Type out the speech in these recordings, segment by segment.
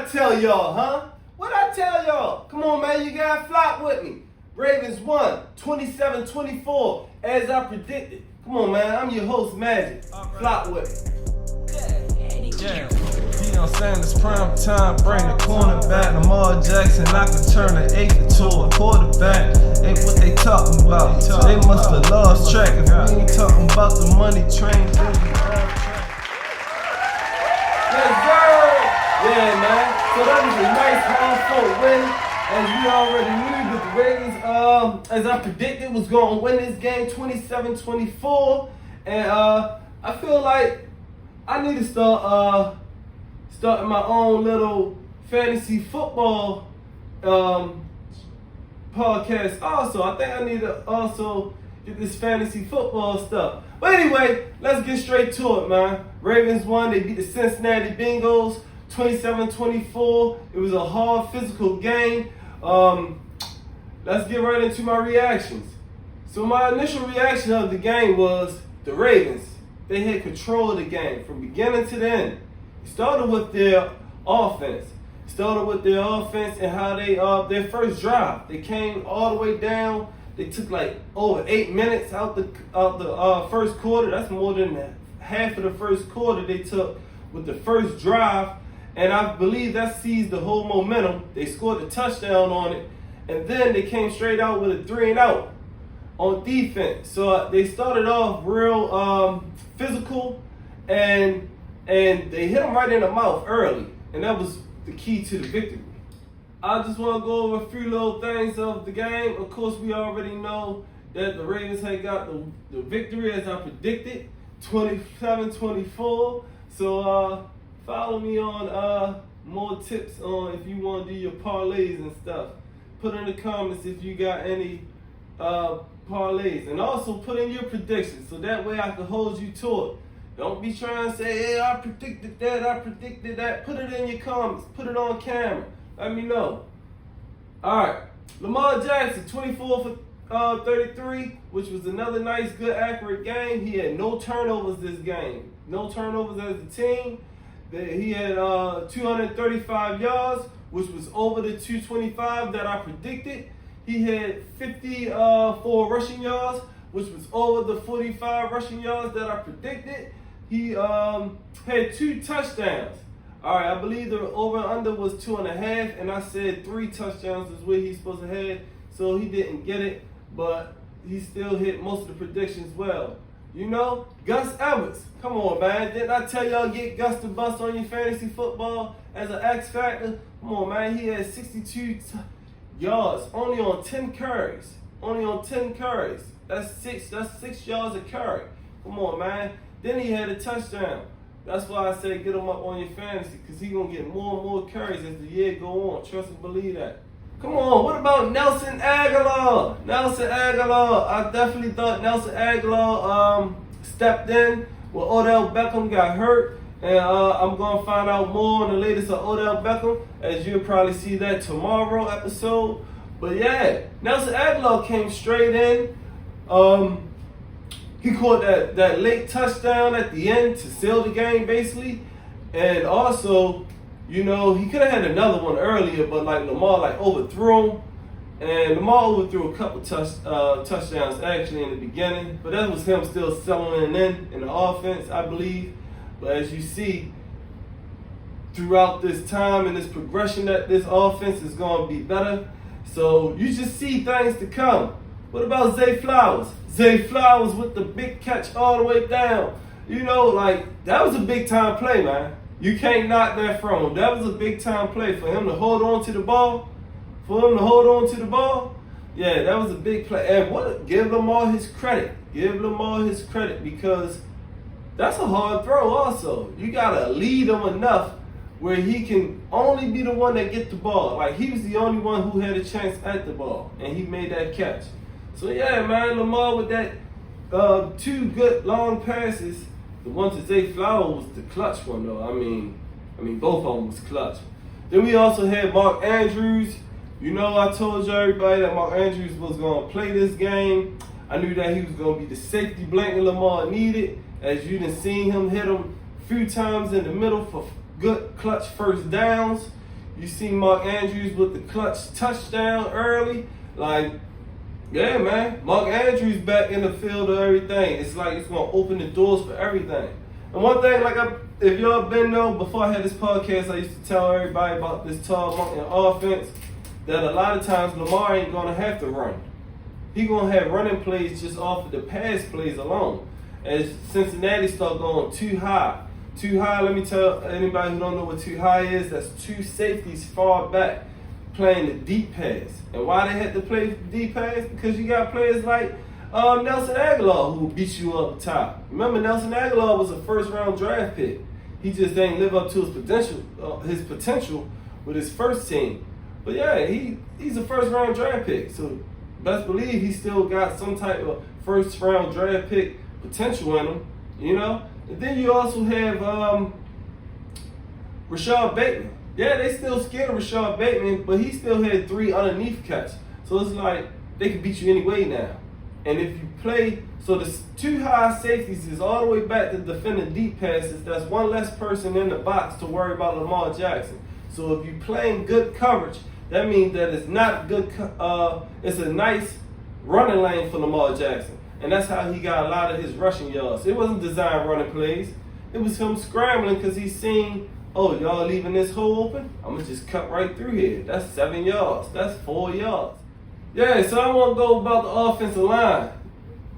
I tell y'all, huh? What I tell y'all? Come on, man, you gotta flop with me. Ravens won 27-24 as I predicted. Come on, man, I'm your host, Magic. Flop with me. Yeah. Deion Sanders, prime time, bring the cornerback. Lamar Jackson, I can turn an 8 to a quarterback. Ain't what they talking about. They must have lost track. If we ain't talking about the money train, then we off track. Let's go! Yeah, man. So that was a nice home court win. As we already knew, that the Ravens, as I predicted, was going to win this game 27-24. And I feel like I need to start starting my own little fantasy football podcast also. I think I need to also get this fantasy football stuff. But anyway, let's get straight to it, man. Ravens won. They beat the Cincinnati Bengals 27-24. It was a hard physical game. Let's get right into my reactions. So my initial reaction of the game was the Ravens. They had control of the game from beginning to the end. It started with their offense. And how they their first drive. They came all the way down. They took like over 8 minutes out the first quarter. That's more than half of the first quarter they took with the first drive. And I believe that seized the whole momentum. They scored a touchdown on it. And then they came straight out with a 3-and-out on defense. So they started off real physical, and they hit them right in the mouth early. And that was the key to the victory. I just want to go over a few little things of the game. Of course, we already know that the Ravens had got the victory as I predicted, 27-24. So follow me on more tips on if you want to do your parlays and stuff. Put in the comments if you got any parlays. And also put in your predictions so that way I can hold you to it. Don't be trying to say, hey, I predicted that. Put it in your comments. Put it on camera. Let me know. All right. Lamar Jackson, 24 for 33, which was another nice, good, accurate game. He had no turnovers this game. No turnovers as a team. He had 235 yards, which was over the 225 that I predicted. He had 54 rushing yards, which was over the 45 rushing yards that I predicted. He had 2 touchdowns. All right, I believe the over-under was 2.5, and I said 3 touchdowns is what he's supposed to have. So he didn't get it, but he still hit most of the predictions well. You know, Gus Edwards. Come on, man. Didn't I tell y'all get Gus to bust on your fantasy football as an X factor? Come on, man. He had 62 yards, only on 10 carries. That's 6 yards a carry. Come on, man. Then he had a touchdown. That's why I say get him up on your fantasy, because he's going to get more and more carries as the year go on. Trust and believe that. Come on, what about Nelson Aguilar? I definitely thought Nelson Aguilar stepped in when Odell Beckham got hurt. And I'm going to find out more on the latest of Odell Beckham, as you'll probably see that tomorrow episode. But yeah, Nelson Aguilar came straight in. He caught that late touchdown at the end to seal the game, basically. And also, you know, he could have had another one earlier, but Lamar overthrew him. And Lamar overthrew a couple touchdowns actually in the beginning. But that was him still settling in the offense, I believe. But as you see, throughout this time and this progression, that this offense is going to be better. So you just see things to come. What about Zay Flowers? Zay Flowers with the big catch all the way down. You know, that was a big time play, man. You can't knock that from him. That was a big time play for him to hold on to the ball. Yeah, that was a big play. And give Lamar his credit. Because that's a hard throw also. You got to lead him enough where he can only be the one that get the ball. He was the only one who had a chance at the ball, and he made that catch. So yeah, man, Lamar with that 2 good long passes. The one to Zay Flowers was the clutch one, though. I mean, both of them was clutch. Then we also had Mark Andrews. You know, I told you everybody that Mark Andrews was going to play this game. I knew that he was going to be the safety blanket Lamar needed. As you done seen him hit him a few times in the middle for good clutch first downs. You see Mark Andrews with the clutch touchdown early. Like, yeah, man, Mark Andrews back in the field of everything. It's like it's going to open the doors for everything. And one thing, like, if y'all been know, before I had this podcast, I used to tell everybody about this tall monkey offense, that a lot of times Lamar ain't going to have to run. He going to have running plays just off of the pass plays alone. As Cincinnati start going too high. Too high, let me tell anybody who don't know what too high is, that's two safeties far back playing the deep pass. And why they had to play the deep pass? Because you got players like Nelson Aguilar who beat you up top. Remember, Nelson Aguilar was a first-round draft pick. He just didn't live up to his potential with his first team. But yeah, he's a first-round draft pick. So best believe he still got some type of first-round draft pick potential in him, you know? And then you also have Rashad Bateman. Yeah, they still scared of Rashad Bateman, but he still had 3 underneath catch. So it's like they can beat you anyway now. And if you play, so the 2 high safeties is all the way back to defending deep passes. That's one less person in the box to worry about Lamar Jackson. So if you're playing good coverage, that means that it's not good. It's a nice running lane for Lamar Jackson. And that's how he got a lot of his rushing yards. It wasn't designed running plays. It was him scrambling because he seen, oh, y'all leaving this hole open? I'm going to just cut right through here. That's 7 yards. That's 4 yards. Yeah, so I want to go about the offensive line.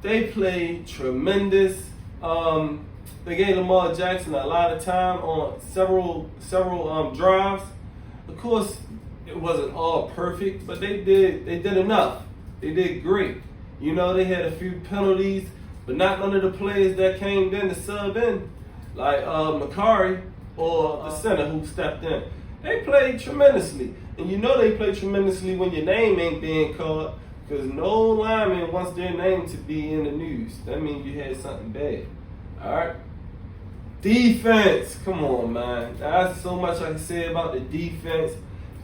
They played tremendous. They gave Lamar Jackson a lot of time on several drives. Of course, it wasn't all perfect, but they did enough. They did great. You know, they had a few penalties, but not none of the players that came in to sub in, like Makari or the center who stepped in. They played tremendously. And you know they play tremendously when your name ain't being called, because no lineman wants their name to be in the news. That means you had something bad. All right? Defense. Come on, man. There's so much I can say about the defense.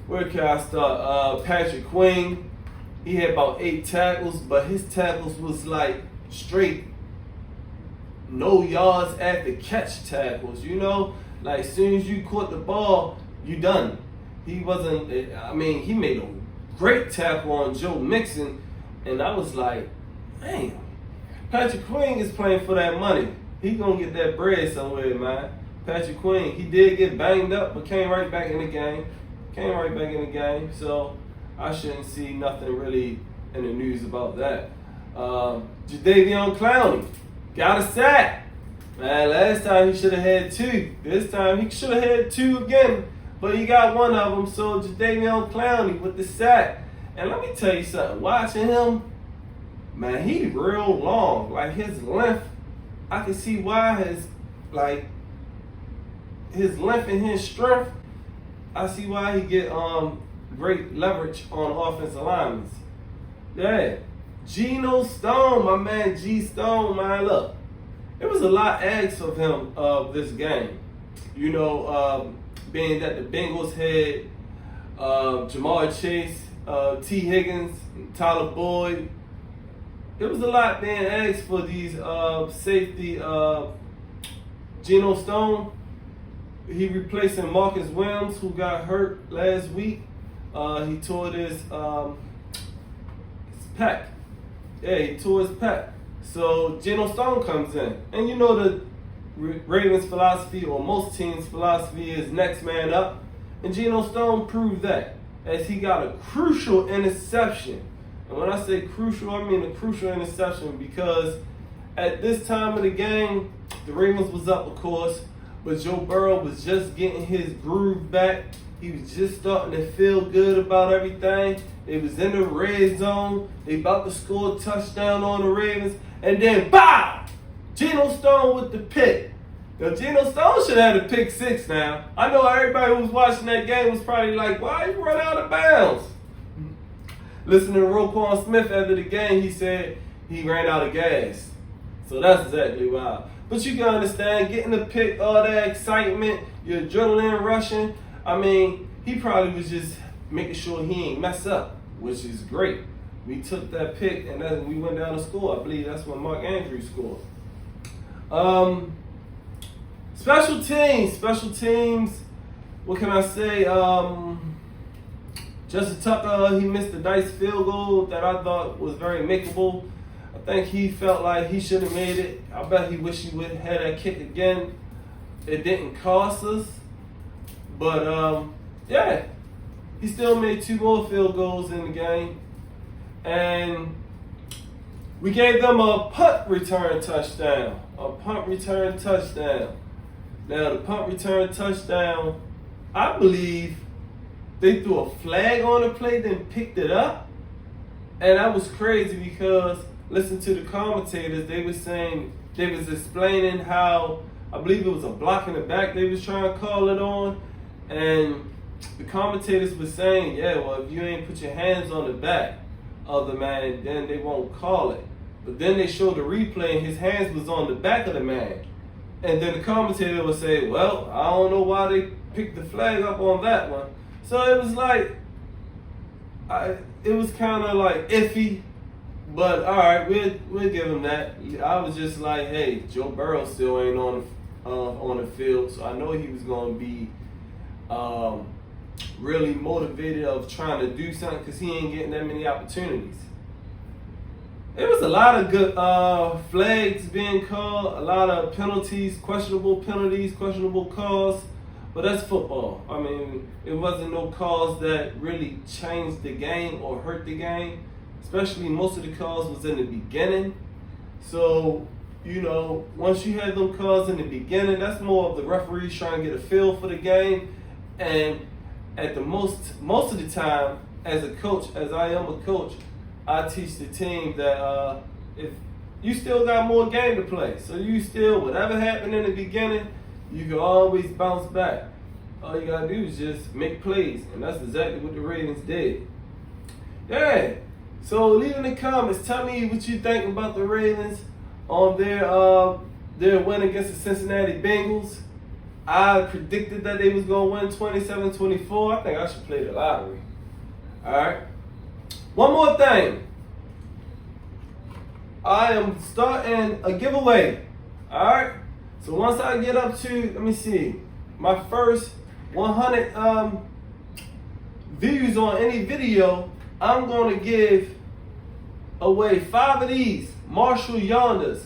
Where can I start? Patrick Queen. He had about 8 tackles, but his tackles was like straight no yards after catch tackles, you know? Like, as soon as you caught the ball, you done. He wasn't, I mean, he made a great tackle on Joe Mixon, and I was like, damn, Patrick Queen is playing for that money. He gonna get that bread somewhere, man. Patrick Queen, he did get banged up, but came right back in the game. So I shouldn't see nothing really in the news about that. Jadeveon Clowney got a sack. Man, last time he should have had 2. This time he should have had 2 again, but he got 1 of them. So Jadeveon Clowney with the sack. And let me tell you something. Watching him, man, he real long. Like his length, I can see why his length and his strength. I see why he get great leverage on offensive linemen. Yeah. Geno Stone, my man G Stone, man, look. It was a lot asked of him of this game. You know, being that the Bengals had Jamar Chase, T. Higgins, Tyler Boyd. It was a lot being asked for these safety. Geno Stone, he replacing Marcus Williams, who got hurt last week. He tore his pec. Yeah, he tore his pec. So Geno Stone comes in. And you know the Ravens' philosophy, or most teams' philosophy, is next man up. And Geno Stone proved that, as he got a crucial interception. And when I say crucial, I mean a crucial interception, because at this time of the game, the Ravens was up, of course, but Joe Burrow was just getting his groove back. He was just starting to feel good about everything. They was in the red zone. They about to score a touchdown on the Ravens. And then, BOW! Geno Stone with the pick. Now, Geno Stone should have had a pick 6 now. I know everybody who was watching that game was probably like, why you run out of bounds? Listening to Roquan Smith after the game, he said he ran out of gas. So that's exactly why. But you can understand, getting the pick, all that excitement, your adrenaline rushing. I mean, he probably was just making sure he ain't mess up, which is great. We took that pick and then we went down to score. I believe that's when Mark Andrews scored. Special teams. what can I say? Justin Tucker, he missed a nice field goal that I thought was very makeable. I think he felt like he should have made it. I bet he wished he would have had that kick again. It didn't cost us. But, yeah, he still made 2 more field goals in the game. And we gave them a punt return touchdown. A punt return touchdown. Now, the punt return touchdown, I believe they threw a flag on the play, then picked it up. And that was crazy because, listen to the commentators, they was explaining how, I believe it was a block in the back they was trying to call it on. And the commentators were saying, yeah, well, if you ain't put your hands on the back of the man, then they won't call it. But then they showed the replay and his hands was on the back of the man. And then the commentator would say, well, I don't know why they picked the flag up on that one. So it was like, it was kind of like iffy. But all right, we'll give him that. I was just like, hey, Joe Burrow still ain't on the field, so I know he was going to be really motivated of trying to do something because he ain't getting that many opportunities. There was a lot of good flags being called, a lot of penalties, questionable calls, but that's football. I mean, it wasn't no calls that really changed the game or hurt the game, especially most of the calls was in the beginning. So, you know, once you had them calls in the beginning, that's more of the referees trying to get a feel for the game. And at the most of the time, as a coach, as I am a coach, I teach the team that if you still got more game to play, so you still, whatever happened in the beginning, you can always bounce back. All you gotta do is just make plays, and that's exactly what the Ravens did. Yeah. So leave in the comments, tell me what you think about the Ravens on their win against the Cincinnati Bengals. I predicted that they was gonna win 27-24. I think I should play the lottery. All right. One more thing. I am starting a giveaway. All right. So once I get up to, let me see, my first 100 views on any video, I'm going to give away 5 of these Marshall Yonder's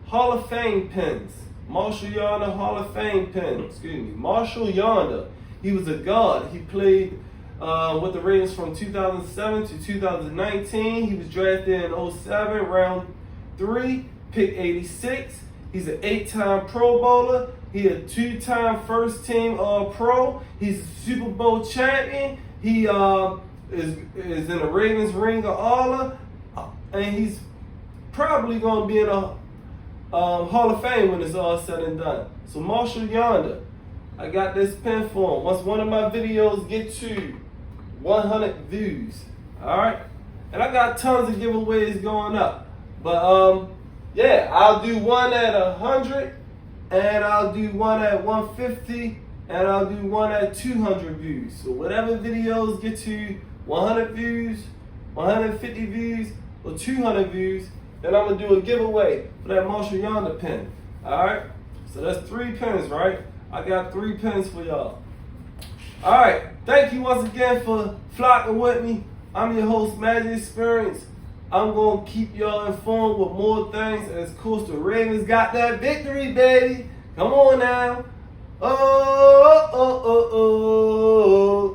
Hall of Fame pins. Marshall Yonder Hall of Fame pin. Excuse me. Marshall Yonder. He was a guard. He played with the Ravens from 2007 to 2019. He was drafted in 07, round 3, pick 86. He's an 8-time Pro Bowler. He a 2-time first team All-Pro. He's a Super Bowl champion. He is in the Ravens Ring of Honor. And he's probably going to be in a Hall of Fame when it's all said and done. So Marshall Yonder, I got this pin for him. Once one of my videos get to 100 views, all right? And I got tons of giveaways going up. But yeah, I'll do one at 100, and I'll do one at 150, and I'll do one at 200 views. So whatever videos get to 100 views, 150 views, or 200 views, then I'm going to do a giveaway for that Marshall Yonder pin. Alright? So that's 3 pins, right? I got 3 pins for y'all. Alright. Thank you once again for flocking with me. I'm your host, Magic Experience. I'm going to keep y'all informed with more things as Coastal Ravens got that victory, baby. Come on now. Oh, oh, oh, oh.